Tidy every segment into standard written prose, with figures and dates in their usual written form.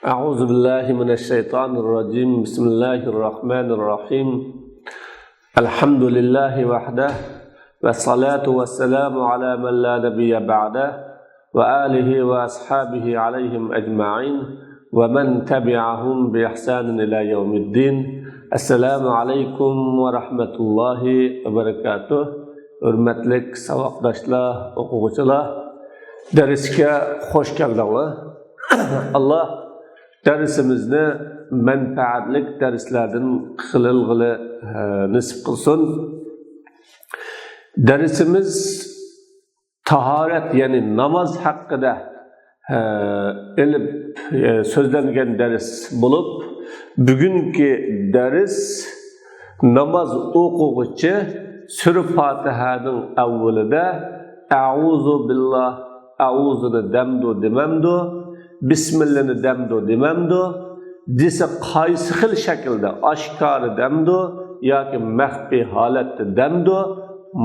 أعوذ بالله من الشيطان الرجيم بسم الله الرحمن الرحيم الحمد لله وحده والصلاة والسلام على من لا نبي بعده وآله وأصحابه عليهم أجمعين ومن تبعهم بإحسان إلى يوم الدين السلام عليكم ورحمة الله وبركاته. Hürmetlik savaqdaşlar, o'quvchilar, darsga xush keldinglar. Allah dersimizni manfaatli derslerden qililg'ili nasib qilsin. Dersimiz taharet yani namaz hakkında ilib sözlengen ders bulup bugünkü ders namaz o'quvchi Sura Fatiha'nın avvalida A'uzu billah, A'uzuni demdu demamdu, Bismillah'ni demdu demamdu, dese qaysi xil shaklda oshkora demdu yoki maxfiy holatda demdu,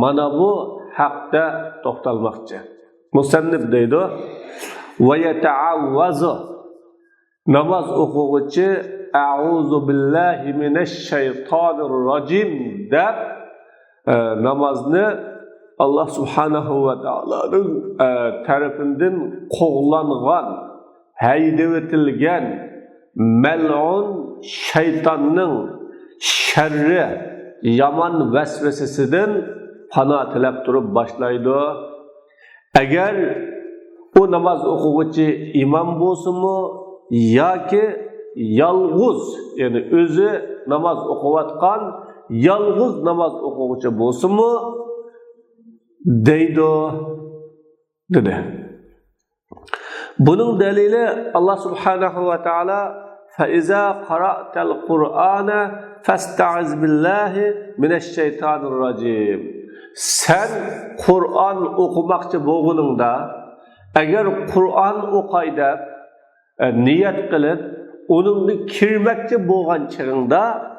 mana bu haqda to'xtalmoqchi. Musannif deydi: "Va yata'awwazu" namoz o'quvchi A'uzu billahi minash shaytonir rojim deb namozni Allah subhanahu ve ta'ala'nın tarafından qo'llangan, haydatilgan mel'un şeytanın şerri, yaman vesvesesinden pana tilab turib başlaydı. Eğer o namaz o'quvchi imam bo'lsinmi yoki yalğız, yani özü namaz o'qiyotgan yalğız namaz o'quvchi bo'lsinmi dedi. Bunun delili Allah subhanahu ve ta'ala فَإِذَا قَرَأْتَ الْقُرْآنَ فَاسْتَعِذْ بِاللّٰهِ مِنَ الشَّيْطَانِ الرَّجِيمِ Sen Kur'an okumakçı boğununda, eğer Kur'an okayda niyet kılıp, onunla kirmekçi boğan çırında,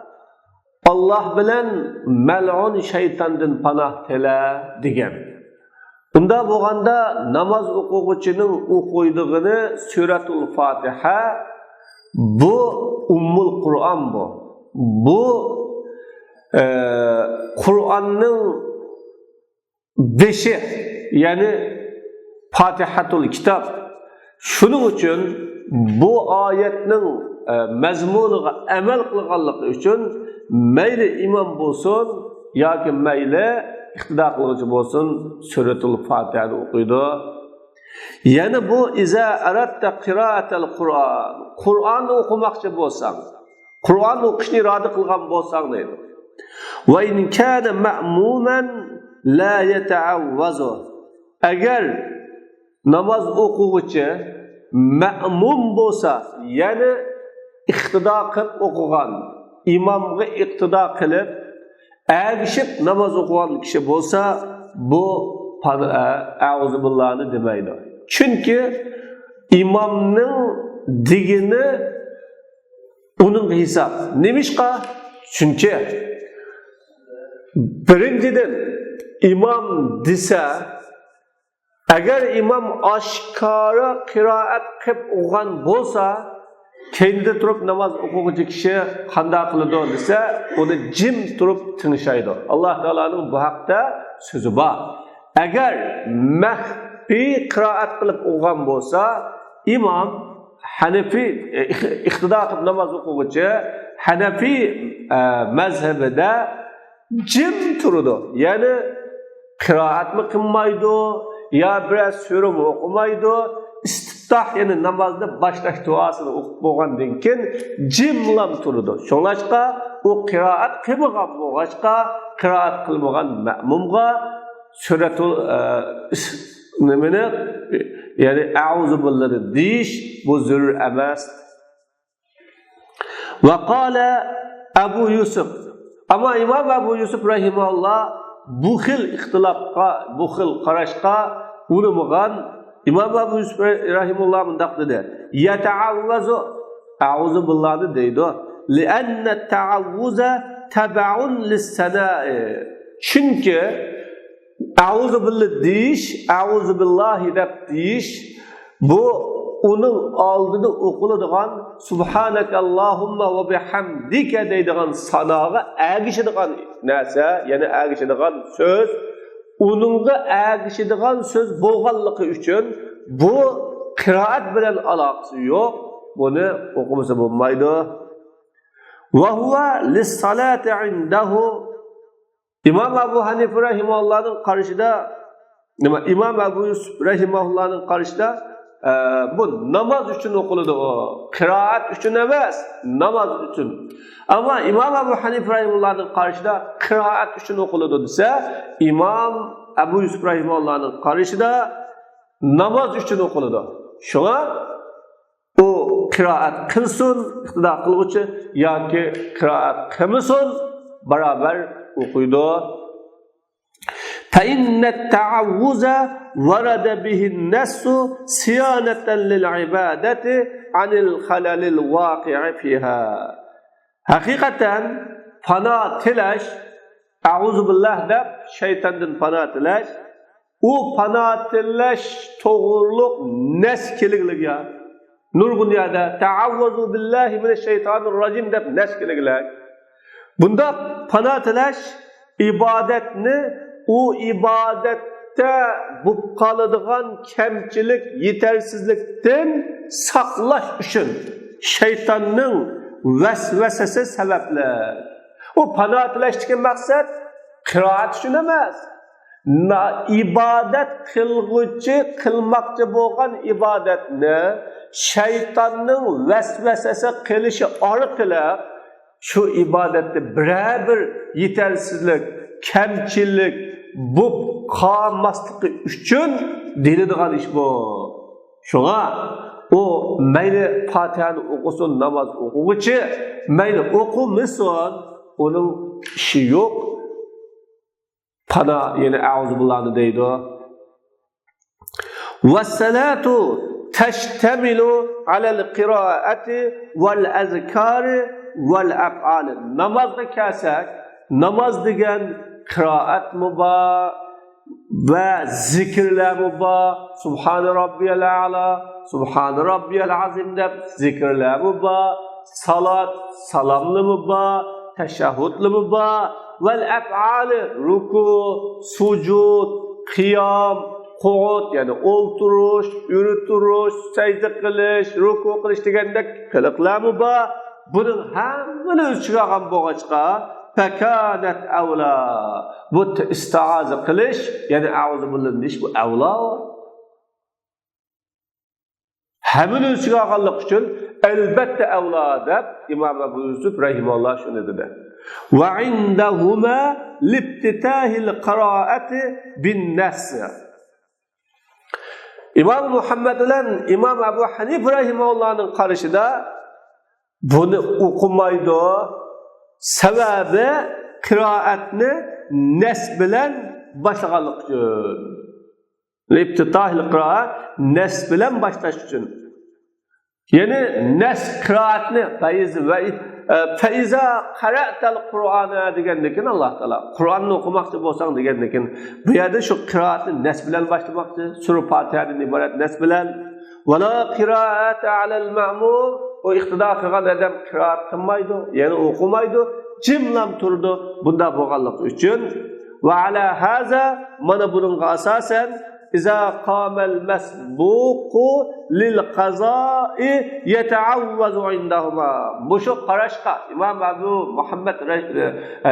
Allah bilen mel'un şeytandan panah tele degen. Bunda bo'lganda namaz o'quvchining o'qiydig'ini Suratul Fatiha, bu Ummul Qur'on bu. Bu Qur'onning beshi, ya'ni Fatihatul Kitob. Shuning uchun bu oyatning mazmuniga amal qilganligi uchun mayli imom bo'lsin yoki mayli iqtido qiluvchi bo'lsin Suratul Fatihani o'qiydi. Yani bu iza aratta qiraatal Qur'on. Qur'onni o'qimoqchi bo'lsang, Qur'on o'qishni iroda qilgan bo'lsang deydi. Va in kana ma'muman la yata'awwazu. Agar namoz o'quvchi ma'mum bo'lsa, ya'ni iqtido qilib o'qigan, imomga iqtido qilib ergishib namoz o'qigan kishi bo'lsa, bu a'uzu billahni demaydi. Chunki imomning digini uning hisob. Nemishqa? Chunki birinchidan imom desa, agar imom oshkora qiroat qilib o'qigan bo'lsa, kendi turib namoz o'quvchi kishi qanday qiladi desa, uni jim turib tinglashaydi. Alloh taolaning bu haqda so'zi bor. Agar maxfiy qiroat qilib o'qigan bo'lsa, imom Hanafi iqtido qilib namoz o'quvchi Hanafi mazhabida jim turadi. Ya'ni qiroatmi qilmaydi, ya biraz sura o'qimaydi. İstiftah yani namazda başlaş duasını o'qib bo'lgandan keyin jimlam turadi. Shunlashqa u qiroat qilmagan bo'lg'achqa, qiroat qilmagan ma'mumga suratul nimani, ya'ni a'uzu billahi deyish bu zarur emas. Va qala Abu Yusuf. Ama İmam Abu Yusuf rahimahullah bu xil ixtilofga, bu xil qarashga urinmagan. İmam Abu Yusuf rahimullah mundaq dedi: "Yata'awwazu a'uzu billahi" deydi. "Li'anna ta'awvuza tab'un lis-sana'i." Çünkü a'uzu billahi deyish, a'uzu billahi deb deyish bu onun aldığını okuladigan Subhanakallahumma ve bihamdike deydigan sanoga ergişidigan narsa, yani ergişidigan söz, onunga ergişidigan söz bo'lganligi uchun bu qiraat bilan aloqasi yo'q. Buni o'qimasa bo'lmaydi. Va huwa lis-salati indahu. İmam Abu Hanife rahimahullohning qarashida, İmam Abu Yusuf rahimahullohning qarashida bu namoz uchun o'qiladi o. Qiraat uchun emas, namoz uchun. Ama İmam Abu Hanife rahimahullohning qarashida qiraat uchun o'qiladi desa, İmam Abu Yusuf rahimahullohning qarashida namoz uchun o'qiladi. Shunga o qiraat qilsin, iqtido qiluvchi yoki qiraat qilmasin, barabar o'qiydi. فإن التعوذ ورد به النص صيانة للعبادة عن الخلل الواقع فيها. حقيقة فنا تلاش أعوذ بالله دب şeytandan فنا تلاش o فنا تلاش toğurluq nes keliglik ya. Nurgun yada ta'avvuzu billahi mineşşeytanirracim deb nes keliglik. Bunda fana telash ibadetni o ibadette bu kalıdığan kemçilik, yetersizlikten saklaş üçün şeytanın vesvesesi sebepler. O fana tileştiğin maksat kıraat üçün emez. İbadet kılgıcı, kılmakçı boğan ibadetini şeytanın vesvesesi kılışı arıkıyla şu ibadette birebir yetersizlik, kemçilik, bu kalmaslığı üçün denildiğin iş bu. Şuna o meyli Fatiha'nı okusun, namaz okugucu, meyli okumasın, onun işi yok. Fana yine Euzubillah'ını deydi o. وَالسَّلَاتُ تَشْتَمِلُ عَلَى الْقِرَاءَةِ وَالْاَذْكَارِ وَالْاَفْعَالِ. Namazda kelsek, namaz degen kıraat mı var ve zikirler mi var? Subhane Rabbiyel A'la, Subhane Rabbiyel Azim de zikirler mi var? Salat, salamlı mı var? Teşehhüdlü mü var? Vel ef'ali, ruku, sucud, kıyam, qo'ud, yani o'ltirish, yuritish, sajda qilish, ruku qilish degandek qiliqlar mi bor? Buning hammani o'z ichiga olgan bo'lg'achqa fakanat avla. Bu istiaza qilish, yani a'udhu billahi deyish bu avla. Hammani o'z ichiga olganlik uchun albatta avla deb Imom Abu Yusuf rahimahulloh shuni dedi. Wa indahuma liftitahil qiraati bin nasr. İmam Muhammed ile İmam Abu Hanife rahimahullohning qarashida buni o'qimaydi. Sebebi qiraatni nas bilan boshlaganlik uchun. Liftitahil qiraat nas bilan boshlash uchun. Yani nas qiraatni faiza qara'tal Qur'ana degandan Alloh taolo Qur'onni o'qimoqchi bo'lsang degandan bu yerda shu qiraatni nas bilan boshlamoqchi. Sura Fatihadan iborat nas bilan wala qira'ata 'alal ma'mum. O iqtido qilgan odam qiraat qilmaydi, ya'ni o'qimaydi, jimlam turdi. Bunda bo'lganlik uchun va ala haza mana bunga asosan إذا قام المسبوق للقضاء يتعوذ عندهما. Muşu qarashqa İmam Abu Muhammed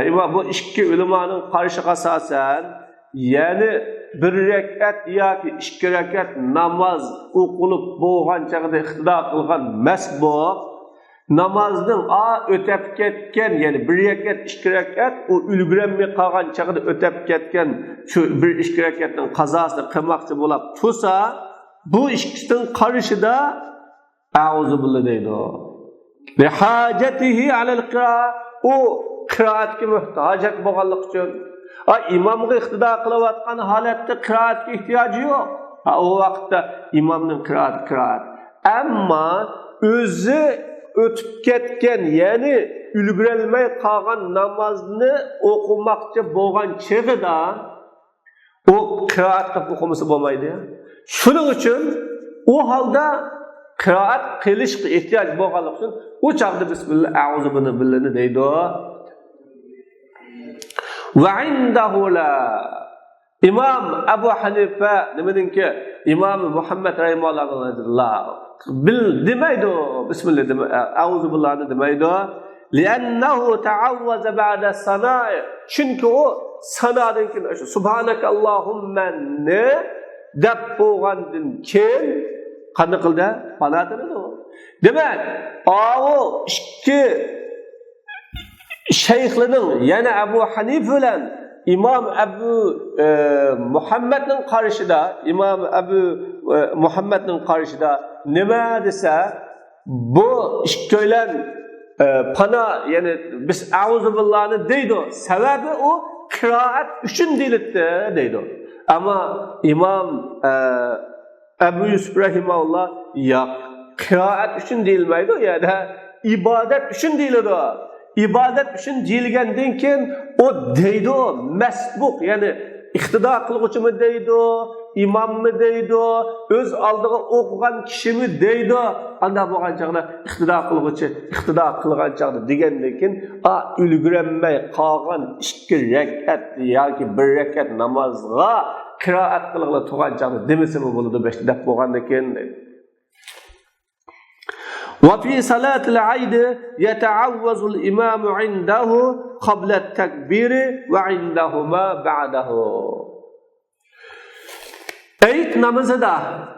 İmam bu ikki ulamoning qarashiga asosan, yani bir rekat yoki ikki rekat namoz o'qilib bo'lgan chaqda iqtido qilgan masbuq namazning o'tib ketgan, yani bir rekat ikki rekat o ulgurmay qolgan chaqda o'tib ketgan shu bir ikki rekatning qazosini qilmoqchi bo'lib tursa, bu ikkisining qarashida a'udhu billahi deydi. Bi hajatihi alal qira'a, o qiraatga muhtojat bo'lganlik uchun imomga iqtido qilayotgan holatda qiraatga ehtiyoji yo'q. O vaqtda imomning qiraat. Ammo o'zi o'tib ketgan, ya'ni ulgurolmay qolgan namozni o'qimoqchi bo'lgan chig'ida o qiraat qilib o'qimasa bo'lmaydi. Shuning uchun u holda qiroat qilishga ehtiyoj bo'lganligi uchun u chaqda bismillah a'uzu billahni deydi. Va indahu la İmam Abu Hanife deminki İmam Muhammed rahimahullah demaydi bismillah a'uzu billahni demaydi. Li'annahu ta'awwaza ba'da sana'i. Çünkü o sanadan keyin shu subhanakallahumma ne deb bo'lgandan keyin qanday qildi? Pana tiladi u. Demak, o ikki shayxlarning yana Abu Hanifa bilan İmam Abu Muhammadning qarshida, İmam Abu Muhammadning qarshida nima desa, bu ikkoylar pana yani biz a'uzu billahni deydi. Sababi o qiroat uchun deyildi deydi. Ama İmam Abu Yusuf rahimahullah yo'q, qiroat uchun deyilmaydi, yani ibodat uchun deyiladi. İbadet için deyilgandan keyin o deydi, masbuq, yani iqtido qilguvchi mi deydi, imom mi deydi, o'z oldiga o'qigan kishi mi deydi. Anda bo'lgan chaqda iqtido qilguvchi, iqtido qilgan chaqda degandan keyin ulgurmay qolgan 2 rakat yoki 1 rakat namozga qiroat qilg'ila turgan chaqda demasa bo'ladi, deb bo'lgandan keyin deydi. وفي صلاة العيد يتعوذ الإمام عنده قبل التكبير وعندهما بعده. Eid namazida,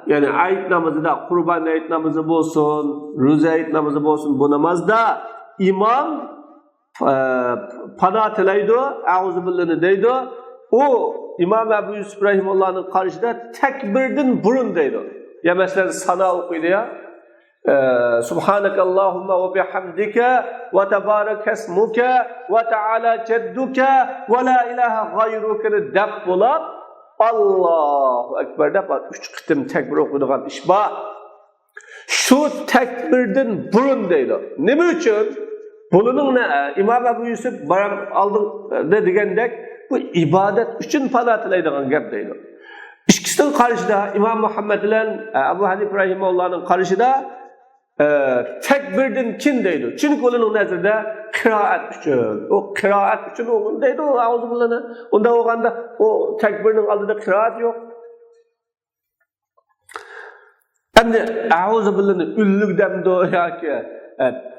yani Eid namazida, Qurban Eid namazı bo'lsin, Ro'za Eid namazı bo'lsin, bu namazda imom pana tilaydi, a'uzu billahni deydi. O İmam Abu Yusuf rahimahullahning qarshida takbirdan burun deydi. Ya mesela sana o'qiydi ya. Subhanakallahumma ve bihamdika ve tebarek esmuka ve teala cedduka ve la ilahe gayruka deb bo'lib Allahu akbar deb 3 qitim takbir o'qidigan ish bor. Shu takbirdan burun deydi. Nima uchun? Buning İmam Abu Yusuf baram oldinda degandek bu ibodat uchun pana tilaydigan gap deydi. İkisining qarshida İmam Muhammad bilan Abu Hanifa rahimahullahning qarshida takbirdan kim deydi? Çünkü onun nazarida qiroat uchun. O qiroat uchun o'g'il deydi, o a'uzu billahni. Unda o'g'anda o takbirning oldida qiroat yo'q. Endi a'uzu billahni ullik demdo yoki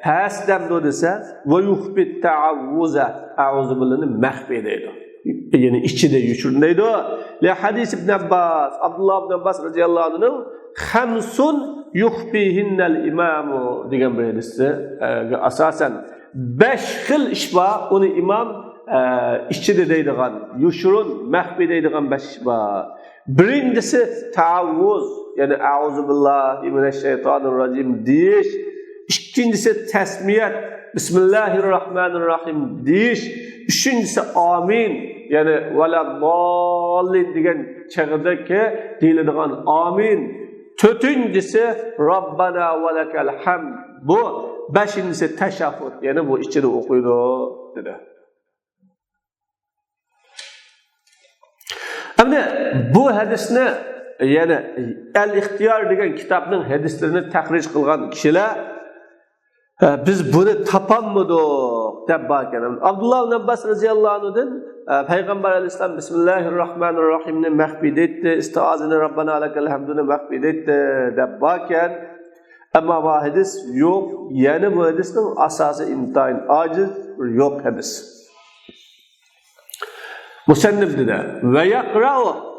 past demdo desa, va yuhbit ta'awuza a'uzu billahni maxfi deydi. Yani ichida yushurun deydi. Le hadis ibn Abbas, Abdullah ibn Abbas radhiyallohu anhu khamsun yuhbihinnal imamu degan bir hadisda asosan 5 xil ish bor, uni imom ichida deydigan, yushurun, maxfi deydigan 5 ish bor. Birinchisi ta'avvuz, ya'ni a'uzu billahi minash shaytonir rojim deyish. İkincisi tasmiyat, bismillahirrahmanirrahim deyish. Üçüncüsü amin, yani veladdallin degan chaqdagi deyiladigan amin. Dördüncüsü Rabbana ve lekel hamd. Bu beşincisi teşahhud, yani bu içini okuydu dedi. Ama bu hadisni, yani El-İhtiyar degan kitapның hadislerini tahric qilgan kishilar biz buni topolmadik deb barkan. Abdullah ibn Abbas radhiyallohu anhudan Peygamber Aleyhisselam Bismillahirrahmanirrahimni mahfid etdi, istiazini Rabbana lekel hamduni mahfid etdi deb barkan. Ama bu hadis yo'q, yani bu hadisning asosi intayin ojiz, yo'q hadis. Musannif dedi ve yaqra'u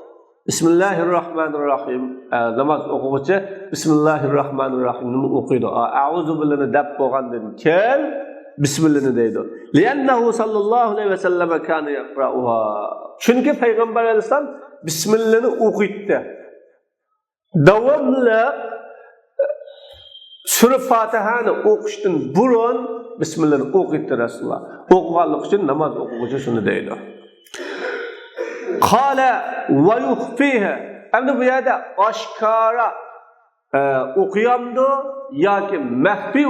Bismillahirrahmanirrahim. Namaz o'quvchi Bismillahirrahmanirrahimni o'qiydi. A'udhu billahi deb bo'lgandan keyin Bismillahni deydi. Li'annahu sallallohu alayhi ve sellem kana yaqra'uha. Çünkü Peygamber Aleyhisselam Bismillahni o'qiydi. Davomli Sura Fatihani o'qishdan burun Bismillahni o'qiydi Rasululloh. O'qiganlik uchun namoz o'quvchi shuni deydi. Qala va yukhfiha. Endi bu yerda oshkora o'qiyamdi yoki maxfiy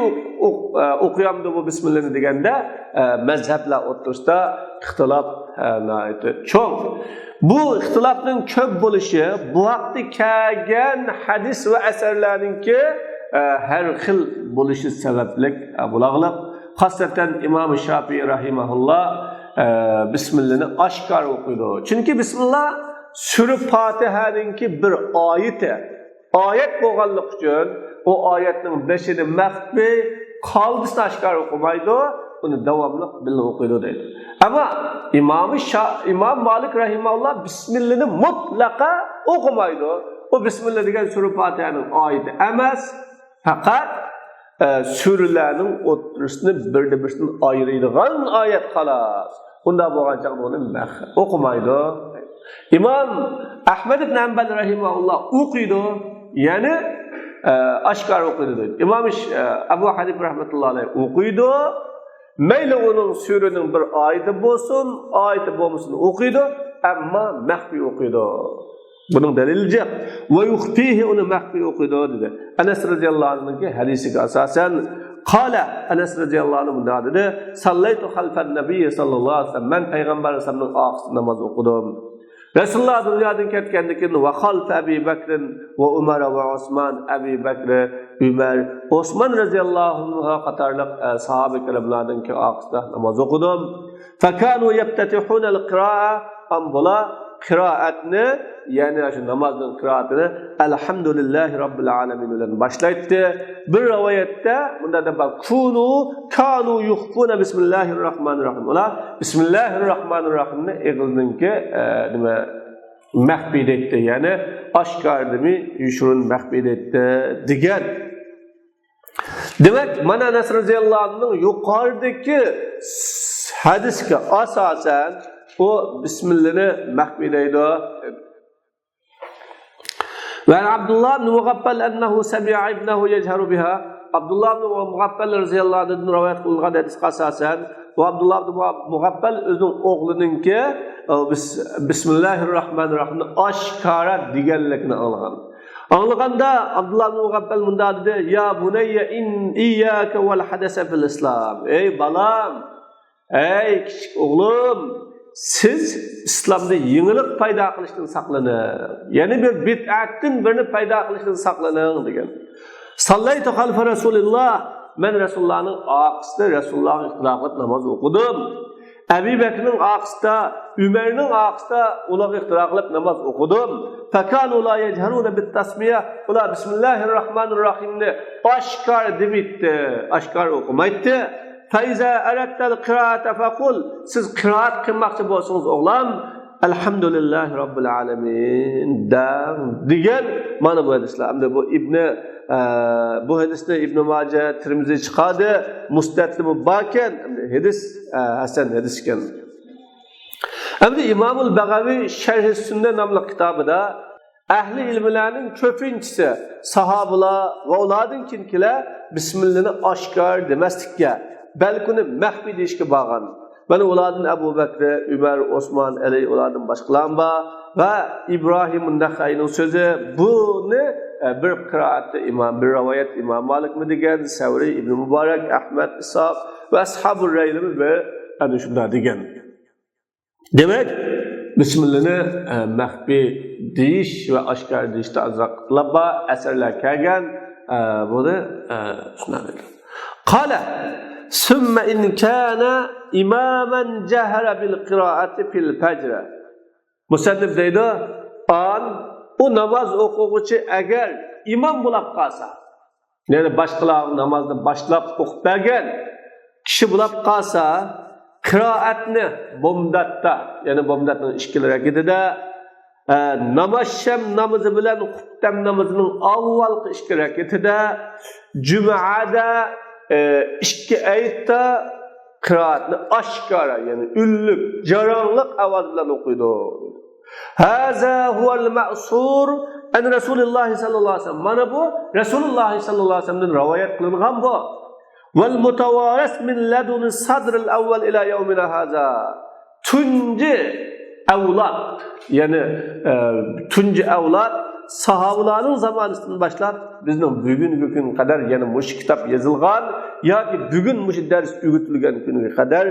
o'qiyamdi bu bismillahni deganda mazhablar o'rtasida ixtilof cho'ng. Bu ixtilofning ko'p bo'lishi bu vaqtda kelgan hadis va asarlarningki her xil bo'lishi sababli bulag'liq. Xosatan Imom Shofiy rahimahulloh bismillahni oshkor o'qiydi. Chunki bismillah sura Fotihaninki bir oyati. Oyat bo'lganligi uchun o oyatning beshini maxfiy, qolbisini oshkor o'qimaydi, uni davomli bilib o'qiydi deydi. Ammo Imom Malik rahimahulloh bismillahni mutlaqo o'qimaydi. O bismillah degan sura Fotihaning oyati emas, faqat suralarning o'ttirisini birdan ayiradigan oyat xolos. Bunda bo'lgan chaqda uni o'qimaydi. İmam Ahmed ibn Hanbal rahimahulloh o'qiydi, ya'ni oshkor o'qiydi deydi. İmam Abu Hanif rahmatullohi alayhi o'qiydi. Mayli uning suraning bir oyati bo'lsin, oyati bo'lmasin o'qiydi, ammo maxfiy o'qiydi. Bunun dalili yo'q. Va yukhfihi uni maxfiy o'qiydi dedi. Anas radhiyallohu anhuning hadisiga asosan qala Anas radhiyallohu anhu bunda dedi: "Sallaytu xalfan nabiy sallallohu alayhi vasallam." Men payg'ambar sallallohu alayhi vasallam namoz o'qidim. Rasululloh dunyodan ketgandan keyin va xalf Abi Bakr va Umar va Osman, Abi Bakr, Umar, Osman radhiyallohu anhu qatorliq sahoba kiramlardan ki oqisda namoz o'qidim. Fakanu yaftatihuna al-qira'a ambula qiraatni, ya'ni shu namozning qiraatini alhamdulillahi robbil alamin bilan boshlaydi. Bir rivoyatda bunda da bor kanu yukhfuna bismillahirrohmanirrohim. Ular bismillahirrohmanirrohimni eg'izninki nima maxfiy deydi, ya'ni oshkor demi yushurun maxfiy deydi degan. Demak, mana Anas roziyallohu anhuning yuqoridagi hadisga asosan o bismillahni maxfiy deydi. Ve Abdullah ibn Mughaffal ennehu semi'a ibnehu yechharu biha. Abdullah ibn Mughaffal radhiyallohu anhu rivoyat qilgan hadisga asosan ve Abdullah ibn Mughaffal o'zining o'g'lininki bismillahirrohmanirrohimni oshkora deganligini olgan. Anlaganda Abdullah ibn Mughaffal munda dedi: "Ya bunayya in iyyaka wal hadasa fil islam." Ey balam, ey kichik o'g'lim, siz İslamda yenilik paydo qilishdan saqlaning. Ya'ni bir bid'atdan birini paydo qilishdan saqlaning degan. Sallaytu xalfa Rasululloh, men Rasulullohning oqisida Rasululloh iqtiroat namoz o'qidim. Abi Bakrning oqisida, Umarning oqisida ular iqtiroat qilib namoz o'qidim. Fakanu la yajharuna bit tasmiyah. Ular bismillahirrohmanirrohimni oshkor demaydi, oshkor o'qimaydi. Faiza arattal qiraata faqul, siz qiraat qilmoqchi bo'lsangiz o'g'lam alhamdulillahi robbil alamin degan mana bu hadislar. Hamda bu hadisni Ibn Majah, Tirmiziy chiqadi, Musnadli bakan hadis hasan hadis ekan. Hamda Imomul Bag'aviy Sharh Sunnah nomli kitobida ahli ilmlarning ko'pinchisi sahobalar va ulardan keyingilar bismillahni oshkor demaslikka, balki uni maxfiy deyishga borgan. Mana ulardan Abu Bakr, Umar, Osman, Ali ulardan boshqalar bor va Ibrohim an-Naxayning so'zi buni bir qiraatda bir rivoyat Imom Malik degan, Savri, Ibn Muborak, Ahmad, Isoq va ashabul raylimi bir ana shunday degan. Demak, bismillahni maxfiy deyish va oshkor deyishda azroq asarlar kelgan. Buni shunday degan. Qala summa in kana imaman jahara bil qiraati fil fajr. Musannif deydi, u namoz o'quvchi agar imom bo'lib qolsa, ya'ni boshqalar namozni boshlab o'qib bergan kishi bo'lib qolsa, qiroatni bomdatda, ya'ni bomdatning 2 rakatida namoz sham namozi bilan xuttam namozining avvalgi 2 rakatida jumada 2 aytda qiroatni oshkora, ya'ni ullik, jaronliq ovoz bilan o'qiydi. Haza huval ma'sur an Rasululloh sallallohu alayhi vasallam. Mana bu Rasululloh sallallohu alayhi vasallamdan rivoyat qilingan bu. Val mutawaris min ladun sadr al-awwal ila yawmina haza. Tunji avlod, ya'ni tunji avlod sahobalarning zamonasidan boshlab bizning bugungi kunga qadar, ya'ni mush kitob yozilgan yoki bugun mush dars o'rgatilgan kunga qadar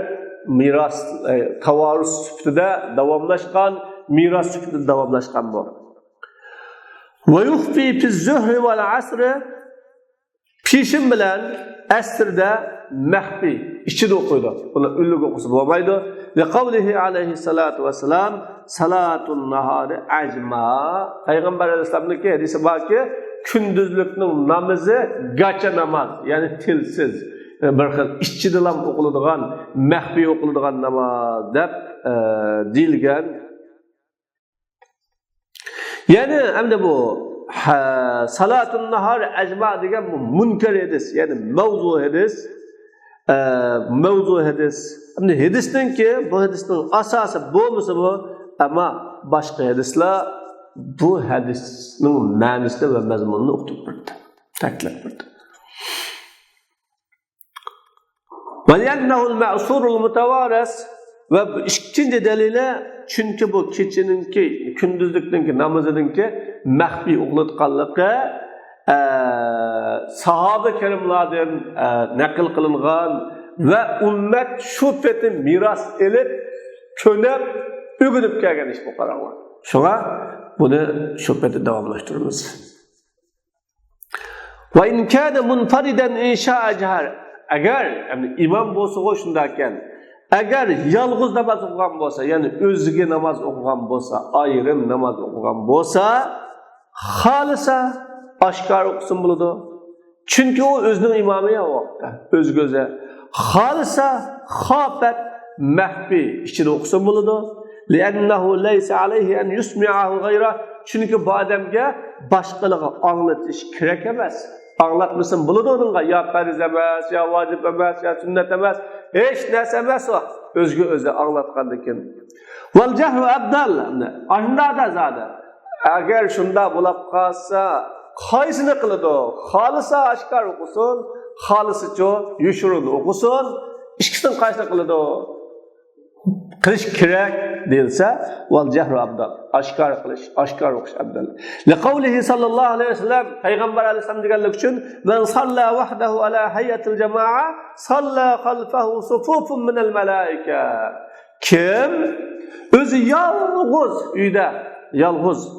meros tavarus sifatida davomlashgan, meros sifatida davomlashgan bu. Va yukhfi fi az-zuhr wal 'asr Pişim bilen esirde mehbi içinde okuydu. Bunu ünlük okusu olmaydı. Ve kavlihi aleyhissalatu vesselam salatun nahari acma. Peygamber Aleyhisselam'ın ki hadisi var ki kündüzlüknün namazı gaça namaz. Yani tilsiz. Bir xil içidilam oquladigan, mahfiy oquladigan namoz deb deyilgan. Yani endi bu salatun nahar ajma degan bu munkar hadis, yani mavzu hadis. Mavzu hadis. Endi hadisninki bu hadisning asosi bo'lmasa bu, ammo boshqa hadislar bu hadisning ma'nosini va mazmunini o'qitib berdi. Taklif berdi. وَلِيَنَّهُ الْمَعْصُورُ الْمُتَوَارَسِ ve ikinci delile çünkü bu keçininki, kündüzlükninki, namazınınki mahfi uğlatqanlıqı sahabe kerimlerden nakil kılıngan ve ümmet şu peti miras elip, könep, ügünüp gelgen iş bu kararlar. Şuna bunu şu peti devamlaştırırız. وَاِنْ كَانَ مُنْفَرِدًا اِنْشَاءَ جَهَرِ Eğer yani imam bolsa hoşundayken, eğer yalğız namaz okugan bolsa, yani özüge namaz okugan bolsa, ayrım namaz okugan bolsa, halisa aşkar okusun buludu. Çünkü o özünün imamı ya o vakti, öz göze. Halisa hafet mehbi içinde okusun buludu. لِأَنَّهُ لَيْسَ عَلَيْهِ اَنْ يُسْمِعَهُ غَيْرَهُ Çünkü bu adamga başkalığı anlatış gerek emez. Anlatmışsın buludu onunla, ya fariz emas, ya vacip emas, ya sünnet emas, hiç nesi emas o. Özgü özü anlatkandıkken. Vel cehru abdal. Aşında da zaten. Eğer şunda bulap kalsa, kaysını kılıdı o. Halisa aşkar okusun, halisi çoğu, yuşurunu okusun. İşkisinin kaysını kılıdı o. Kılış kirek değilse, vel cehru abdal. Aşkar kılış, aşkar okuş abdal. Lekavlihi sallallahu aleyhi ve sellem, Peygamber aleyhisselam diyenlik için, men salla vahdehu ala hayyatil cema'a, salla khalfahu sufufun minel melaike. Kim? Özü yalğız üyde, yalğız.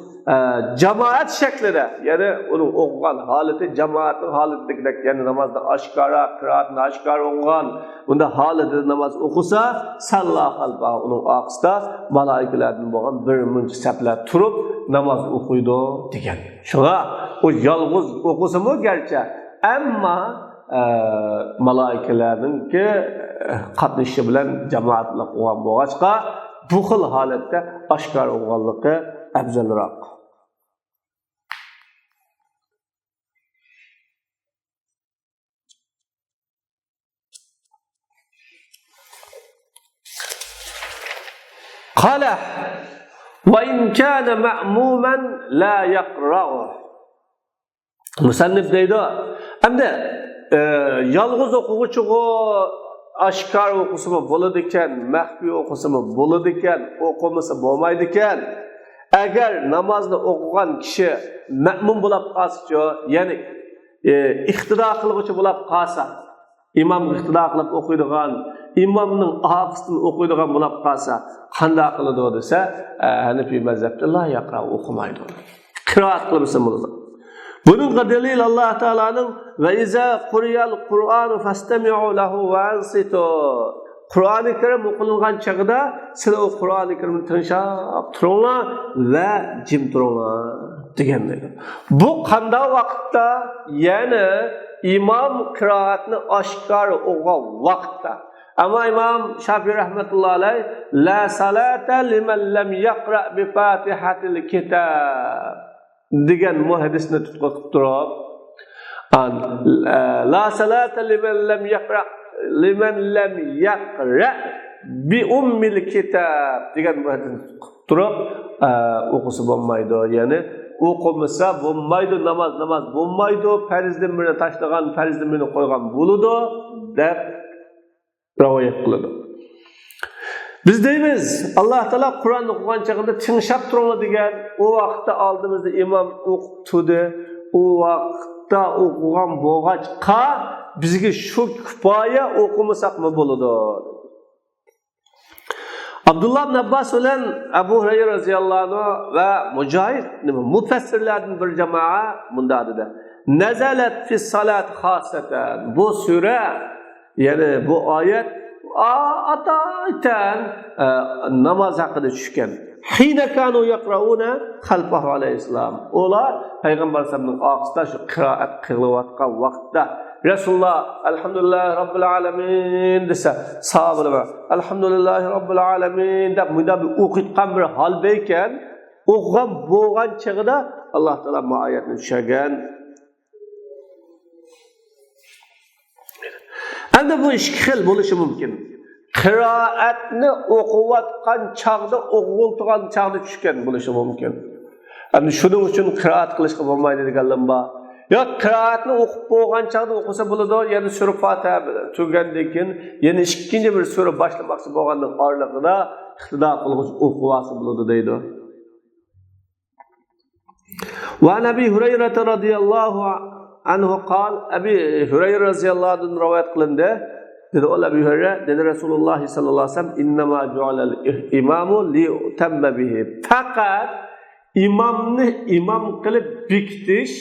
Cemaat şeklinde, yani onun okugan haleti, cemaatin haletindeki, yani namazda aşkara, kıraatında aşkara okugan, bunda haleti namaz okusa, sallallahu aleyhi onun aksida, malaikelerden boğan bir münç sepler turup, namaz okuydu degen. Şuna, o yalğız okusa mı gerçi? Ama malaikelerden ki, katlışı bilen cemaatle okugan boğaçka, bu xil halette aşkara okuganlığı afzalroq. قال وإن كان مأموما لا يقرأه Musannif deydi. Endi yalğız o'quvchiga aşkar o'qisa bo'ladi ekan, maxfiy o'qisa bo'ladi ekan, o'qimasa bo'lmaydi ekan. Agar namozni o'qigan kishi ma'mum bo'lib qolsa, ya'ni iqtido qiluvchi bo'lib qolsa, imom iqtido qilib o'qiydigan, imomning orqasidan o'qiydigan bo'lib qolsa, qanday qiladi desa, Hanifiy mazhabda la yaqra o'qimaydi. Qiroat qilsa bo'ladi. Bununla delil Allah Teala'nın ve iza quriyal Kur'anu fastami'u lahu ve ansitu. Kur'an-ı Kerim okunulgan çağda siz o Kur'an-ı Kerim'i tinşap turunlar ve jim turunlar degendir. Bu qanday vaqtda, yani imam kıraatini aşkar o'qigan vaqtda. Ama İmam Şafii rahmetullahi alayh la salata liman lam yaqra bi Fatihatil kitab degan bu hadisni tutqib turib, la salata liman lam yaqra bi ummil kitab degan bu hadisni tutqib turib, o'qisa bo'lmaydi, ya'ni o'qimasa bo'lmaydi, namaz bo'lmaydi, farzdan birini tashlagan, farzdan birini qo'ygan bo'ladi deb rivoyat qiladi. Biz deymiz, Allah Teala Kur'an o'qigan chaqda tinglab turinglar degan, o vaqtda oldimizda imom o'qitdi, o vaqtda o'qigan bo'lg'achqa bizga shu kifoya o'qimasaqmi bo'ladi. Abdullah ibn Abbas bilan Abu Hurayra radhiyallohu anhu va Mujohid mufassirlarning bir jamoa bunda dedi. nazalat fis salat xosatan. Bu sura, ya'ni bu oyat ataytan namoz haqida tushgan. Hina kanu yaqrauna xalfahu alayhissalom. Ular payg'ambar sallallohu alayhi vasallamning shu qiroat qilayotgan vaqtda Rasululloh alhamdulillah robbil alamin desa, sahobalar alhamdulillah robbil alamin deb mudab o'qitgan bir holda ekan, o'qigan bo'lgan chig'ida Alloh taolo bu oyatni tushirgan. Endi bu ikki xil bo'lishi mumkin. Qiroatni o'qiyotgan chog'da o'qilgan chog'da tushgan bo'lishi mumkin. Endi shuning uchun qiroat qilishga bo'lmaydi deganlar bor. Yo qiroatni o'qib bo'lgan chog'da o'qisa bo'ladi, ya'ni sura Fatiha tugagandan keyin yana ikkinchi bir sura boshlamoqchi bo'lganning oralig'ida iqtido qilg'ich o'qivasi bo'ladi deydi. Va Nabi Hurayra radhiyallohu anhu qol, Abi Hurayra radhiyallohu anhu rivoyat qilindi. Dedi Abi Hurayra, dedi Rasululloh sallallohu alayhi vasallam, innama ju'alal imamu li'tamma bihi. Faqat imomni imom qilib bekitish,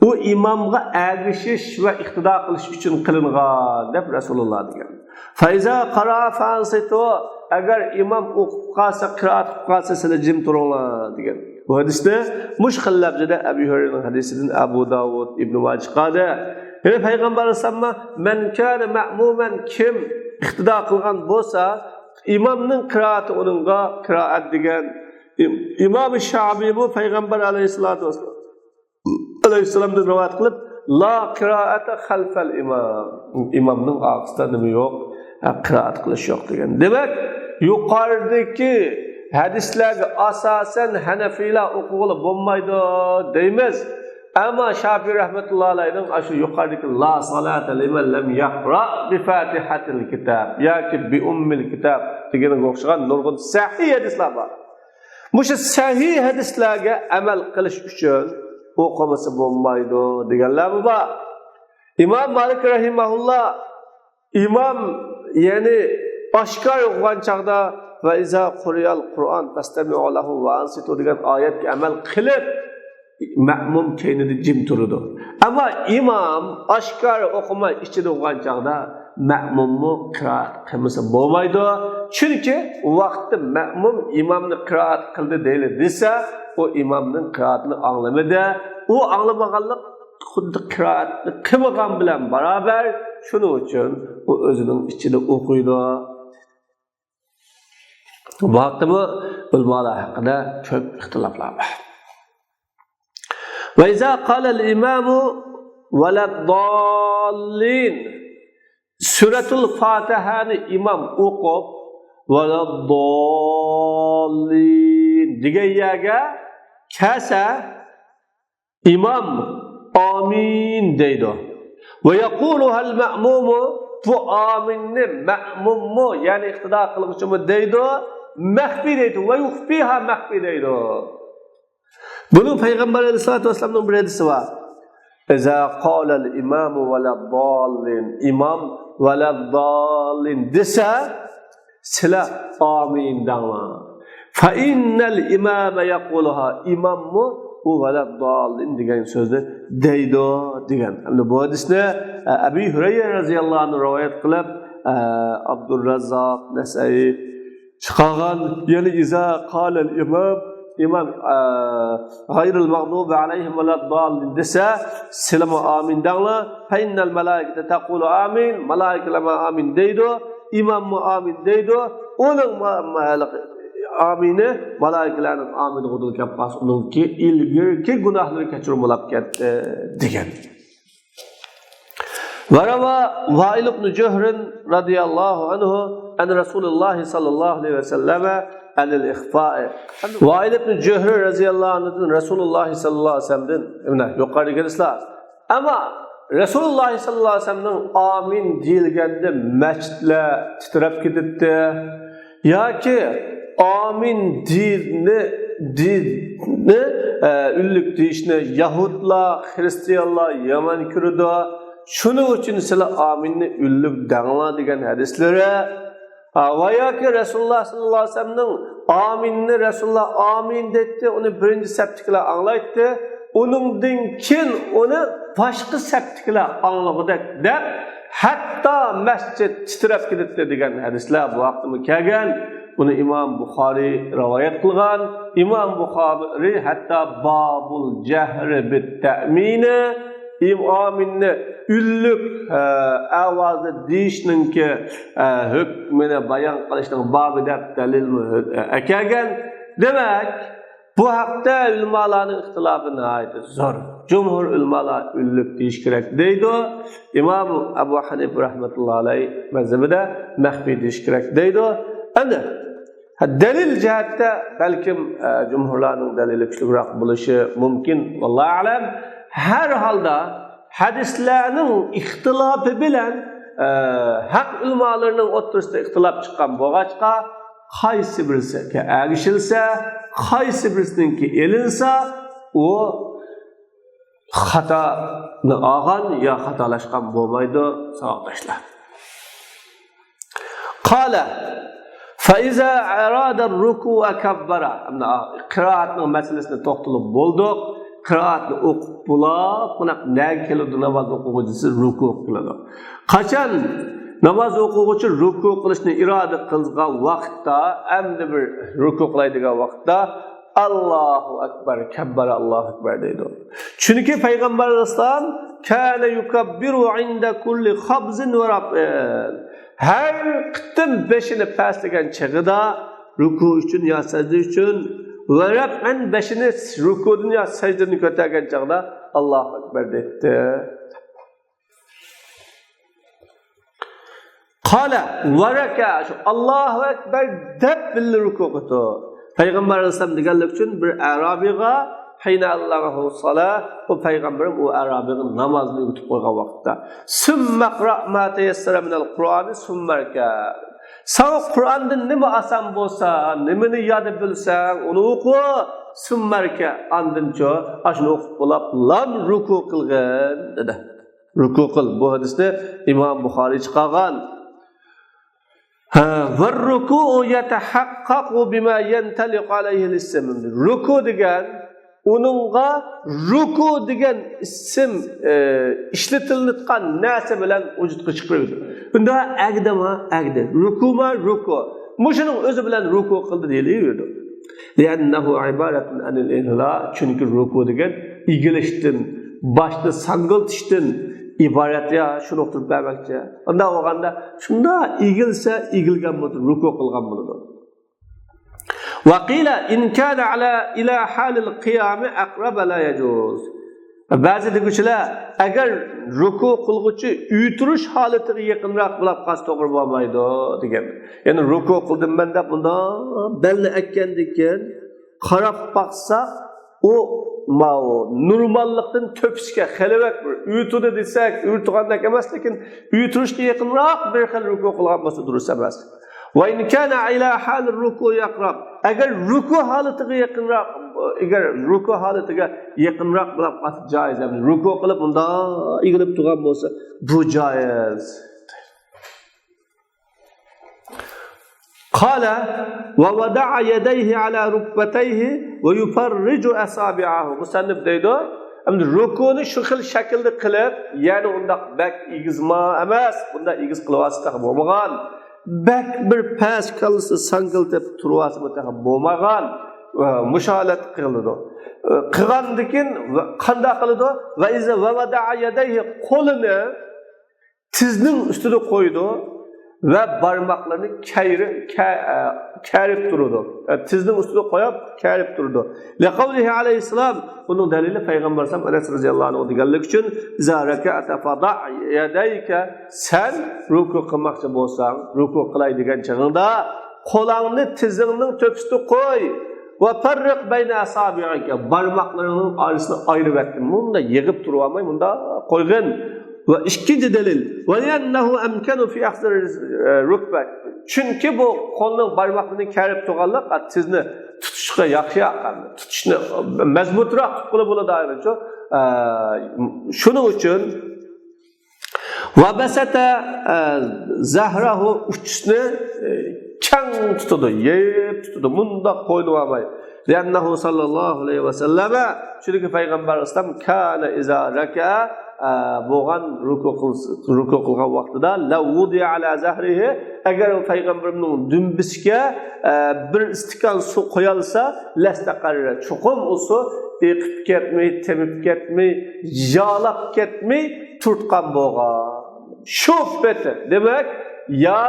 u imomga ergishish va iqtido qilish uchun qilingan deb Rasululloh degan. Faiza qara fansitu, agar imom o'qib qolsa, qiroat qilib qolsa, sizlar jim turinglar degan. Bu hadisda mushkil lafzida Abu Hurayraning hadisidan Abu Davud Ibn Majah qada. Yani Peygamber sallallahu men kana ma'muman, kim iqtido qilgan bo'lsa, imomning qiroati uningga qiroat degan. İmam Şabi bu Peygamber aleyhissalatu vesselam aleyhisselamdan rivoyat qilib, la qiroata xalfal imom. İmomning orqasida nima yo'q, qiroat qilish yo'q degan. Demak, yuqoridagi hadislarga asosan Hanafiylar o'qig'ili bo'lmaydi deymiz. Ama Şafii rahmetullah alayhi'nin şu yukarıdaki la salata limen lem yaqra bi fatihatil kitab yoki bi ummil kitab deganga o'xshagan nurg'un sahih hadislar bor. Mushu sahih hadislarga amal qilish uchun o'qimasa bo'lmaydi deganlar bor. İmam Malik rahimahullah imom ya'ni oshkor o'qigan chaqda va iza quriyal Qur'on fastami'u lahu va ansitu degan oyatga amal qilib ma'mum keynida jim turdi. Ama imom oshkor o'qimay ichida o'qigan chaqda ma'mumni qiroat qilmasa bo'lmaydi. Chunki vaqtda ma'mum imomni qiroat qildi deyli desa, o imomning qiroatini anglamadi. U anglamaganlik xuddi qiroatni qilmagan bilan barobar. Shuning uchun u o'zining ichida o'qiydi. Bu haqda bu ulamalar haqida ko'p ixtiloflar bor. Ve izâ kâlel imâmu veleddâllîn. Suratul Fatiha'ni imam o'qib veleddâllîn degan yerga kelsa, imam amin deydi. Ve yaquluhal ma'mumu, bu aminni ma'mummu yani iqtido qiluvchimi deydi, maxfi deydi ve yukhfiha maxfi deydi. Bunun Peygamber Aleyhisselatü Vesselam'ın bir hadisi var. İza qâlel imamu veleddâllin, imam veleddâllin dese, sila amin dağlar. Fa innel imame yakuluha, imam mu u veleddâllin degan sözde deydi degan. Bu hadisni Abu Hurayra radhiyallohu anhu rivoyat qilib, Abdurrazzaq, Nasai chiqargan, yani iza qâlel imam gayril mağdubi aleyhim veleddallin desa, silama amin dağla, fe innel melaikete taqulu amin, malaikeler amin deydi, imam mu amin deydi, onun amini malaikelerin amin olduğunu yapmaz, onun ki ilgirki günahları keçirim olap ketdi degen. Varava Vail ibn Cührün radıyallahu anhu en Resulullah sallallahu aleyhi ve selleme anil ihfa'i. Vail ibn Cührün radıyallahu anhu'dan Resulullah sallallahu aleyhi ve sellem'den yukarı gelişler. Ama Resulullah sallallahu aleyhi ve sellem'den amin deyilgende mescidler titrep gidipti. Ya ki amin dini üllük deyişini Yahudlar, Hristiyanlar yaman kürüdü. Şunun için sizler aminni üllük dağla degen hadislere veya ki Resulullah sallallahu aleyhi ve sellem'nin aminni Resulullah amin detti, onu birinci septikler anlaydı. onundan kin onu başka septikler anlıqıdak deb hatta mescid titrab ketdi degan hadislar bu vaqtda kelgan. Bunu İmam Buxoriy rivoyat qilgan. İmam Buxoriy hatta babul jahri bit ta'mini imaminni üllük avazda deyishninki hukmini bayon qilishning babi deb dalil kelgan. Demak, bu haqda ulamalarning ixtilofi nihoyat zo'r. Jumhur ulamalar üllük deyish kerak deydi. İmam Abu Hanifa rahmatullohi alayhi mazhabida maxfiy deyish kerak deydi. Endi dalil jihatda balkim jumhurlarning dalili kuchliroq bo'lishi mumkin. Vallohu alam. Her halda hadislarning ixtilofi bilan haq ulamalarning o'rtasida ixtilof chiqqan bo'lg'achqa qaysi birisiga erishilsa, qaysi birisininki elinsa, u xatoni olgan yo xatolashgan bo'lmaydi, savoqdoshlar. Qala فإذا أراد الركوع كبر. Qiraatning masalasini to'xtalib bo'ldik. Qiraatni o'qib bo'lib, buna nega keladi namoz o'quvchisi ruku qiladi. Qachon namoz o'quvchi ruku qilishni iroda qilgan vaqtda, endi bir ruku qiladigan vaqtda Allohu akbar, kabbara Allohu akbar deydi. Chunki payg'ambar alayhisalom kana yukabbiru inda kulli khabzin va raf'in. Her qitim beshini pastlagan chig'ida ruku uchun yo sajda uchun va raf'an beshini rukudan yo sajdadan ko'targan chog'da Allohu akbar dedi. Qala va raka Allohu akbar deb bil ruku qildi. Payg'ambar alayhisalom deganlik uchun bir arabiga hayna Allahu salat, bu payg'ambarim u arabiga namozni o'qitib qo'ygan vaqtda summa qra ma tayassara min al-Qur'on summa raka. Sen Qur'ondan nima oson bo'lsa, nimani yod bilsang, uni o'qi, summa raka. Andincho ashuni o'qib bo'lib, lam ruku qilgan dedi. Ruku qil. Bu hadisni Imom Buxoriy chiqargan. Va ruku yatahaqqaqu bima yantaliq alayhi al-ism. Ruku degan onunğa ruku degan ism ishlatilgan narsa bilan vujudga chiqadi. Unda agdama agdi, rukuma ruku. Mushuning o'zi bilan ruku qildi deyiladi. Li'annahu ibaratun anil inhila, chunki ruku degan egilishdan, boshni sangiltishdan iborat ya, shuni o'qib bermoqchi. Unda o'g'anda shunda egilsa, egilgan bo'ladi, ruku qilgan bo'ladi. وقيل إن كان إلى حال القيام أقرب لا يجوز. Bazı deguvchilar agar ruku qilguvchi uytirish holatiga yaqinroq bo'lib qolsa to'g'ri bo'lmaydi degan. Ya'ni ruku qildim menda bunda belni akkandikan qarab baqsa u normallikdan to'pishga xilovat bir uytudi desak, uyturgandek emas, lekin uytirishga yaqinroq bir xil ruku qilgan bo'lsa durust emas. Ve in kana ila hal ruku yaqrab. Agar ruku holatiga yaqinroq, agar ruku holatiga yaqinroq bo'lib qolsa joiz. Yani ruku qilib unda egilib turgan bo'lsa, bu joiz. Qala va wada'a yadayhi ala rukbatayhi va yufarriju asabi'ahu. Musannif deydi, endi rukuni shu xil shaklda qilib, ya'ni unda bak egizma emas, bunda egiz qilyapsa bo'lmagan. Bak bir pas kalsa sangiltib turwasi mutaxab bo'lmagan musholat qiladi. Qilgandikin qanday qiladi? Va iza va wada'a yadayhi qo'lini tizning ustida qo'ydi ve barmaklarını kərib dururdu. Yani tizning ustida qo'yib kərib dururdu. Liqavlihi aleyhisselam, bunun delili Peygamber sallallahu aleyhi ve sellem deganlik uchun za raka'ata fada' yadayka, sen ruku qilmoqchi bo'lsang, ruku qilay degan chog'ingda qo'lingni tizingning to'pisiga qo'y. Va farriq bayna asabi'ika, barmoqlarining orasini ayirib etdim. Bunda yig'ib turib olmay, bunda qo'ygin. Ve ikinci delil, وَلِيَنَّهُ أَمْكَنُ فِي أَحْسَرِ رُكْبَةِ. Çünkü bu kolunun barmaklarını kərib tuğanlıq, sizni tutuşqa yaxşı yaxandı. Tutuşunu mezmutraq tutqulu bula dair. Şunun için وَبَسَتَ زَهْرَهُ uçusunu kən tutudu, yeyip tutudu. Bunda koydu olmayı. لأنه صلى الله عليه وسلم çünkü Peygamber Aleyhisselam kana iza raka'a bo'lgan ruku qilgan vaqtida la wudi'a ala zahrihi agar Peygamberning dumbisiga bir istikan suv qo'yilsa lastaqarra chuqum u suv eqib ketmay, temib ketmay, yalab ketmay turtgan bo'lgan. Shu beti demak ya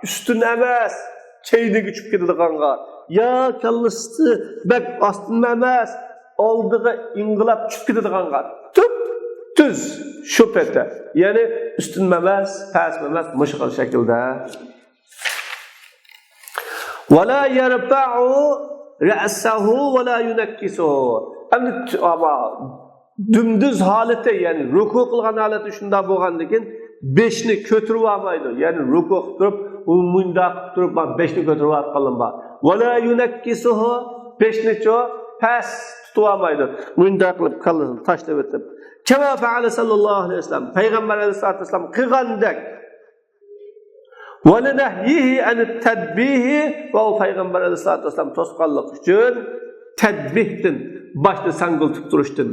üstün emas çeyniga uchib ketadiganga ya kallasi bak ostin emas oldiga inqilab chiqib ketadiganga tuz shu peta ya'ni ustun emas past emas mushqil shaklda wala yarfa'u ra'sahu wala yunakkisuhu ama dümdüz holati ya'ni ruku qilgan holati shunda bo'lgandan keyin beshni ko'tarib olmaydi ya'ni ruku qilib turib u mundaq turib beshni ko'tarib olganlar wala yunakkisuhu beshnicho past tutolmaydi mundaq qilib qalin tashlab o'tib kama fa'ala sallallohu alayhi vasallam payg'ambar alayhissalatu vasallam qilgandek wala nahyihi an tadbihi va payg'ambar alayhissalatu vasallam to'sqanlik uchun tadbihdan boshni sangiltib turishdan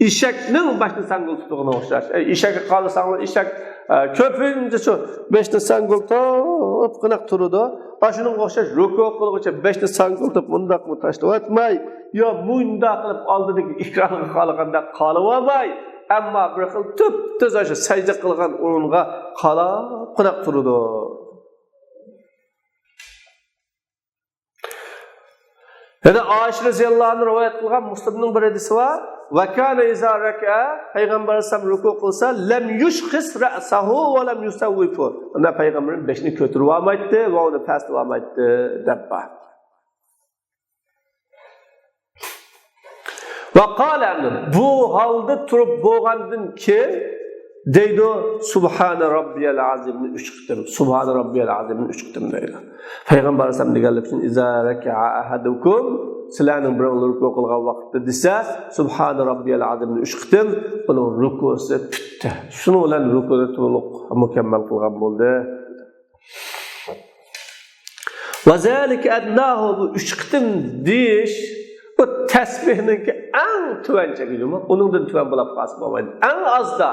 eshakning boshni sangiltibdig'ini o'xshash eshakka qolsanglar eshak ko'pincha shu beshni sangiltib qanaq turadi ashuning o'xshash ruku qilguncha beshni sangiltib bundaqmi tashlab o'tmay yo bundaq qilib oldidagi ikromga qolganda qolib olmay ammo bir xil tuz o'sha sajda qilgan o'ringa qolib qanaq turadi yana Aisha roziyallohu anha rivoyat qilgan Muslimning bir hadisi bor va kana iza raka'a payg'ambar sallam ruku qilsa lam yushkhis ra'sahu va lam yusawwifu unda payg'ambar beshni ko'tarib olmaydi va uni pastib olmaydi deb bor va qala bu holda turib bo'lgandan keyin deydi subhana robbiyal azimni 3 qitim subhana robbiyal azimni 3 qitim deydi payg'ambar sallam deganlar uchun iza raka'a ahadukum sizlarning birovlar ruku qilgan vaqtda desa subhana robbiyal azimni 3 qitim uning rukusi bitdi shuni bilan rukuni to'liq mukammal qilgan bo'ldi va zalika adnahu bu 3 qitim deyish bu tasbihninki eng tuvanchagimi uningdan tuvan bo'lib qolsa bo'lmaydi eng ozda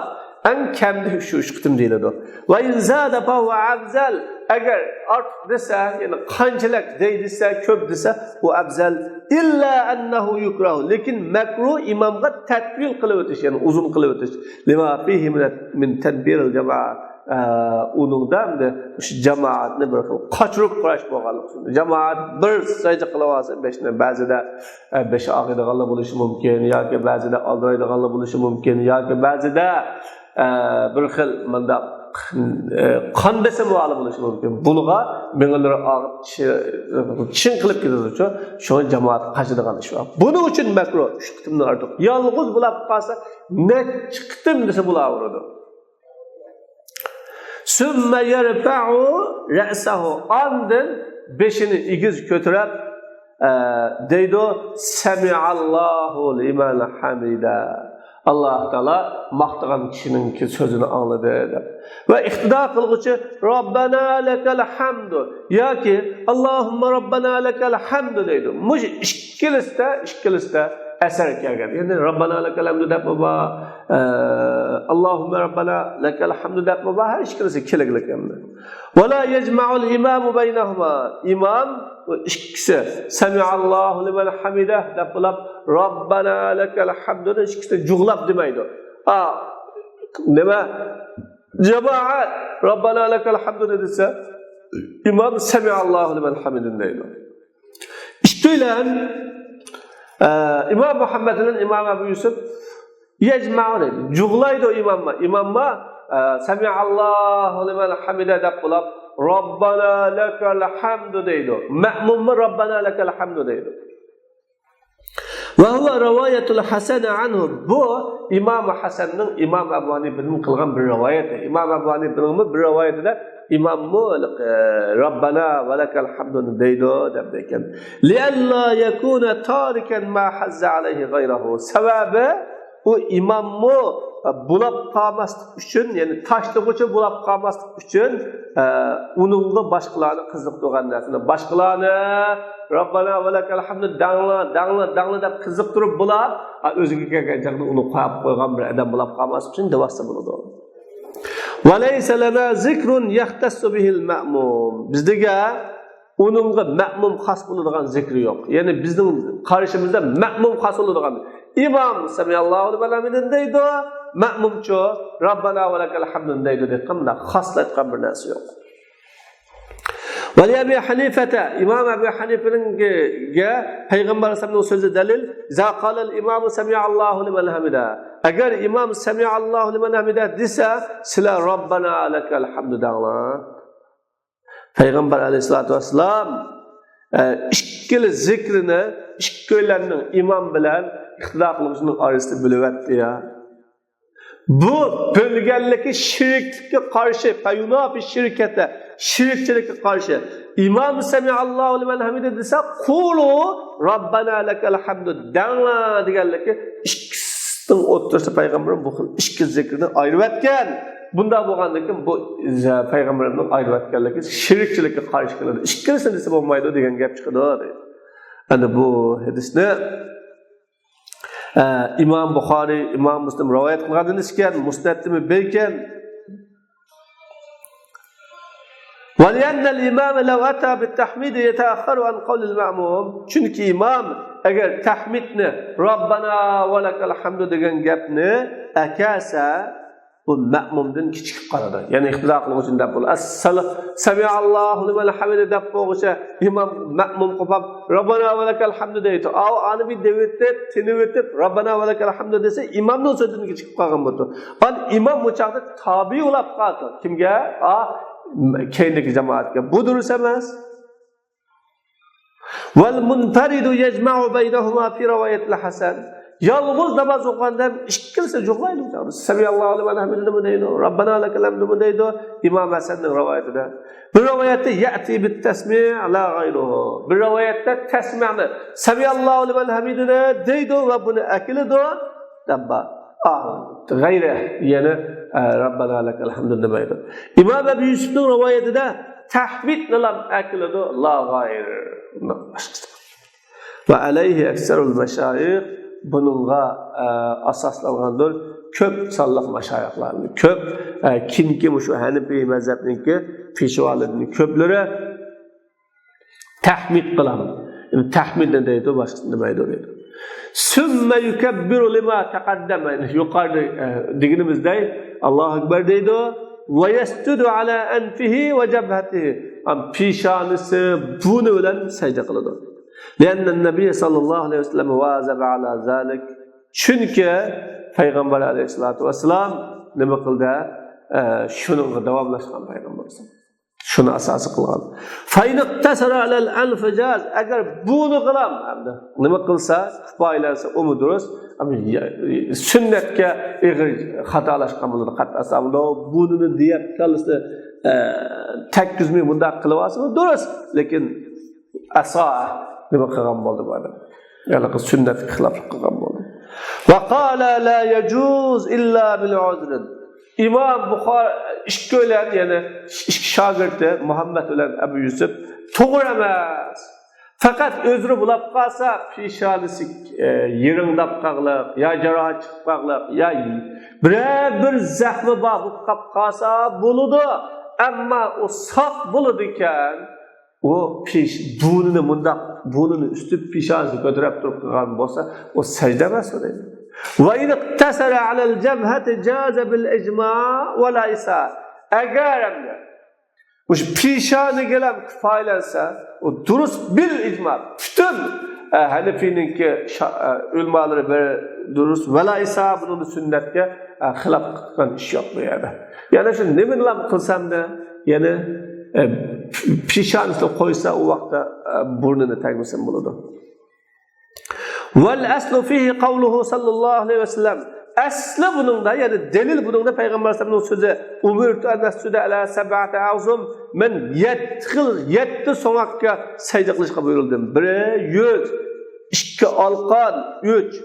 eng kamda shu 3 qitim deyiladi va inzada fa huwa afzal agar ort desa ya'ni qanchalik deydisa ko'p desa u afzal illa annahu yukrahu lekin makruh imomga tatbil qilib o'tish ya'ni uzun qilib o'tish lima fihi min tadbir al jamoa uningda shu jamoatni bir xil qochirib qurash bo'lganligi jamoat bir sajda qilib olsa beshni ba'zida 5 og'iydiganlar bo'lishi mumkin yoki ba'zida oldiraydiganlar bo'lishi mumkin yoki ba'zida bir xil manda qon desa muallim bo'lishi mumkin bunga mengalar chin qilib ketadi shu jamoat qachadigan ish bor buning uchun makruh 3 qitimdan ortiq yolg'iz bo'lib qolsa necha qitim desa bo'laveradi summa yarfa'u ra'sahu andin beshini igiz ko'tarib deydi sami'allohu liman hamida Allah Teala maqtagan kishining so'zini angladi deb va iqtido qilguvchi Robbana lakal hamdu yoki Allohumma Robbana lakal hamdu deydi. Mush ikkilisida asar kelgan. Ya'ni Robbana lakal hamdu deb va Allohumma Robbana lakal hamdu deb va har ikkilisi keliglik endi. Va la yajma'ul imam baynahuma. Imom ikkisi sami'allohu liman hamidah deb bilib Robbana lakal hamdu ikkisi jug'lab demaydi. Nima? Jamoat Robbana lakal hamdu desa imom sami'allohu liman hamidah deydi. İşteylen İmam Muhammed bilan İmam Abu Yusuf yecma'u jug'laydi imomma sami'allohu liman hamidah deb bilib Robbana lakal hamdu deydi. Ma'mumma Robbana lakal hamdu deydi. Ve huve rivayetul Hasan anhu. Bu İmam Hasan'ın İmam Ebu Hanife'nin kılgan bir rivayeti. İmam Ebu Hanife'nin bir rivayetinde İmam Malik Rabbana ve lekal hamdu deydi derken. Lialla yekuna tariken ma hazza aleyhi gayrahu. Sebebi o imamı bulab qalmaslik uchun, ya'ni tashlag'uchi bulab qalmaslik uchun uningga boshqalarni qiziqtirgan narsani, boshqalarni Robbana va lakal hamdu dangla deb qiziqtirib bulab, o'ziga kelgan joyda uni qo'yib qo'ygan bir odam bulab qalmaslik uchun devasa bo'ladi. Va laysa lana zikrun yahtassu bihil ma'mum. Bizga uningga ma'mum xos bo'ladigan zikri yo'q. Ya'ni bizning qarashimizda ma'mum xos bo'ladigan imom samiyallohu liman hamidah deydi, ma'mumcho Robbana va lakal hamdu deydi deb qanday xoslatgan bir narsa yo'q. Vali Abi Hanifata, İmam Abi Hanifa'nın Peygamber Efendimiz'in sözü delil. İza qalal imam semiyallahu limen hamida. Eğer imam semiyallahu limen hamida dese, sila Rabbana lekal hamdu dağlar. Peygamber Aleyhisselatü Vesselam işkili zikrini, işkilerinin imam bilen ihtilaflılığının arasında bölüvetti ya. Bu bölgenlik şirkliğe karşı, Peygamber şirkete, şirkçiliğe karşı İmam Semiyallahu limen hamide dese kulu Rabbana lekel hamdu dana deganlik ikkisining o'rtasida Peygamberimiz bu ikki zikrini ayırıp etken. Bunda bo'lgandan keyin bu Peygamberimizning ayırıp etganligi shirkchilikka qarshi keladi. Ikkilisini desa bo'lmaydi degan gap chiqadi deydi. Endi bu hadisni İmam Buxoriy, İmam Muslim rivoyat qilgan ekan, Musnadni bergan. وَلِأَنَّ الْإِمَامَ لَوْ أَتَى بِالتَّحْمِيدِ يَتَأَخَّرُ عَنْ قَوْلِ الْمَأْمُومِ. Çünkü imam eğer tahmidni Rabbana ve lekal hamdu degan gapni akasa bu ma'mumdan kichik qaradi. Ya'ni ixtiloqli uchun deb bo'l. Samiallohu liman hamida deb qo'ysa imam ma'mum qilib Rabbana ve lekal hamdu deydi. Av ani bir devetib, tinivitib Rabbana ve lekal hamdu desa imamning so'zidan kichik qolgan bo'ldi. Al imam bu chaqda tabi bo'lib qoldi. Kimga? Keyindeki cemaatke. Bu durus emas. Vel munfaridu yecma'u beynehuma fi rivayetil Hasan. Yalğız namaz o'qiganda ikkilisi jo'qlaydi. Semiyallohu liman hamidah deydi. Rabbana lekal hamdu deydi. İmam Hasanning rivoyatida. Bir rivoyatda ya'ti bit tasmi' la g'ayruhu. Bir rivoyatda tasmi'ni Semiyallohu liman hamidah deydi va buni akiladi. Dabba. G'ayri yani Rabbana lekal hamdu demaydi. İmam Ebu Yusuf'ning rivoyatida tahmid nilam akiladi la g'ayr. Va alayhi aksarul mashayikh bununla asaslangandır. Köp salliq mashayiklarni, köp kimki şu Hanifi mazhabniki peshvolarning köpleri tahmid qiladi. Yani tahmid deydi, boshqa demaydi deydi. Sümme yukebbiru lima taqaddama. Yuqorida deganimizday Allohu akbar deydi ve yesjudu ala anfihi ve jabhatihi. Peshonasi buni bilan sajda qiladi. Lianna Nabiy sallallohu alayhi vasallam vazaba ala zalik. Çünkü Peygamber aleyhissalatu vesselam nima qildi? Shunga davomlashgan Peygamberimiz. Şunu asası qilgan. Fayniq tasara alal anfijaz. Agar bunu qilam, hamda nima qilsa, kifoyalansa umi durust. Sunnatga xatolashgan bo'ladi. Qat'asablo bunini deyap qilsa, takkizmi bunda qilyapsiz, durust. Lekin asa nima qilgan bo'ldi bu odam? Ya'ni sunnatga xilof qilgan bo'ldi. Va qala la yajuz illa bil uzr. İmam Buxoriy ishko'lan, ya'ni shogirdi Muhammad bilan Abu Yusuf to'g'ri emas. Faqat o'zri bulab qolsa, peshonasi yiringdab qolib, yo jarohat chiqib qolib, yo bir zahmi bor bo'lib qolsa bo'ladi. Ammo u sog' bo'ladi ekan, u bunini mundaq, bunini ustib peshonasi ko'tarib turib qolgan bo'lsa, u sajda emas deydi. وَاِنْ اِقْتَسَرَ عَلَى الْجَبْهَةِ جَازَ بِالْاِجْمَاءِ وَلَا اِسَاءَ. Eğer bu pişanı gelen kifayelense, o durust bil icma, bütün Hanefi'ninki ulmaları böyle durust vela isa bunun sünnetke hilaf kılan iş yok bu yani. Yani şimdi ne bileyim kılsam da yani pişanı koysa o vakta burnunu tekmesin buludu. Vel aslu fihi kavluhu sallallahu aleyhi ve sellem. Aslı bununda yani delil bununda Peygamber sallallahu aleyhi ve sellem sözü umirtu en escude ala seb'ate azum men yetti sonakka secde kılışka buyuruldum. Biri yüz, iki alkan, üç,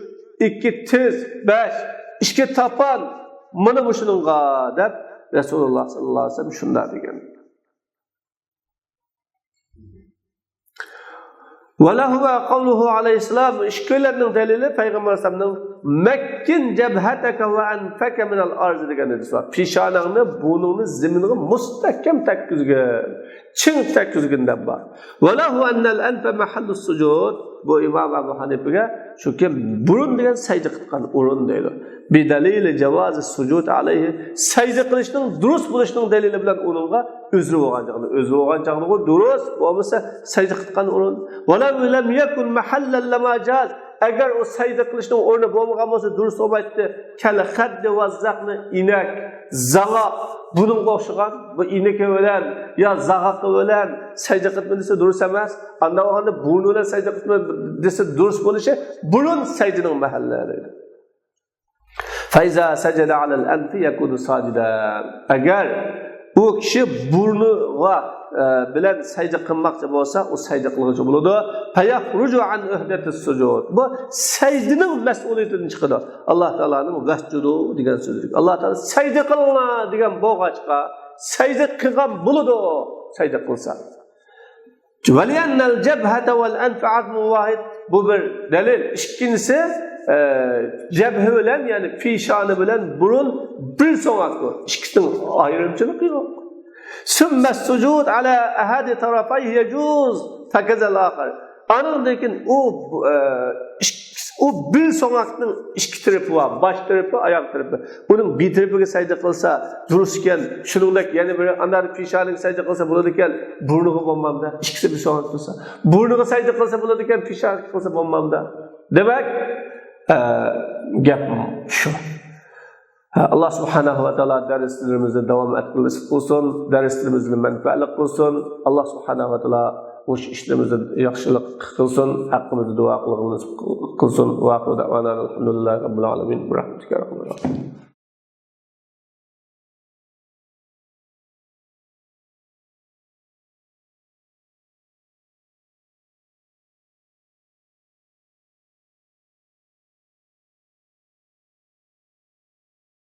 2 tiz, 5, 2 tapan, mana şununğa deb Rasulullah sallallahu aleyhi ve sellem şunda degan. وَلَهُ وَقَوْلُهُ عَلَيْهِسَّلَامُ İşköylerinin delili Peygamber Aleyhisselam'ın Mekkin cebheteke ve enfeke minel arz degan hadis var. Pişanağını, burnunu, ziminini mustahkem tekkizgin. Çin tekkizgin deb var. وَلَهُ أَنَّ الْأَنْفَ مَحَلُّ السُّجُودِ Bu İmam Ebu Hanife'ye çünkü burun degan secde qilgan o'rin deydi. Bir dalili cevazi sucud aleyhi secde qilishning durust bo'lishning dalili bilan uningga özrü bo'lgan chog'ida durust bo'lmasa secde qilgan o'rin. وَلَوْ لَمْ يَكُنْ مَحَلًّا لَمَا جَازَ Agar o secde qilishning o'rni bo'lmagan bo'lsa durust bo'lmaydi. Kal xaddi va zaqni inak, zaga buningga o'xshagan bu inaka bilan yo zag'aqi bilan secde qilib desa durust emas. Anda o'g'anda burni bilan secde qilib desa durust bo'lishi burun secdening mahallari. Faiza sajada alal anfi yakunu sajidan. Agar u kishi burni va bilan secde qilmoqchi bo'lsa, u secde qiluvchi bo'ladi. Fayahruju an uhdatis sujud. Bu secdening mas'uliyatidan chiqadi. Alloh taolaning vasjudu degan so'zdir. Alloh taolo secde qilinglar degan bo'g'achqa secde qilgan bo'ladi. Secde qilsa. Valiyannal jabhata wal anfa azmu wahid. Bu bir dalil. İkincisi cebhe bilen yani pişanı bilen burun bir sonraktır. İkisinin ayrımcılığı yok. Sümmes sucud ala ahadi tarafayhi yecuz fekezel ahar. Anındaki o bir sonraktın iki tarafı var. Baş tarafı, ayak tarafı. Bunun bir tarafı secde kılsa dururken, şunundaki yani böyle anar pişanı secde kılsa buradaki burnu bombamda. İkisi bir sonrak dursa. Burnu secde kılsa buradaki pişanı kılsa bombamda. Demek gapim şu. Allah subhanahu ve taala derslerimizde devam etsin, derslerimizde menfaatli kılsın. Allah subhanahu ve taala bu işlerimizde yaxşılık kılsın, hakkımızda dua kılsın. Ve aklı da'vana elhamdülillahi rabbil alemin. Rahmetike rahmetike.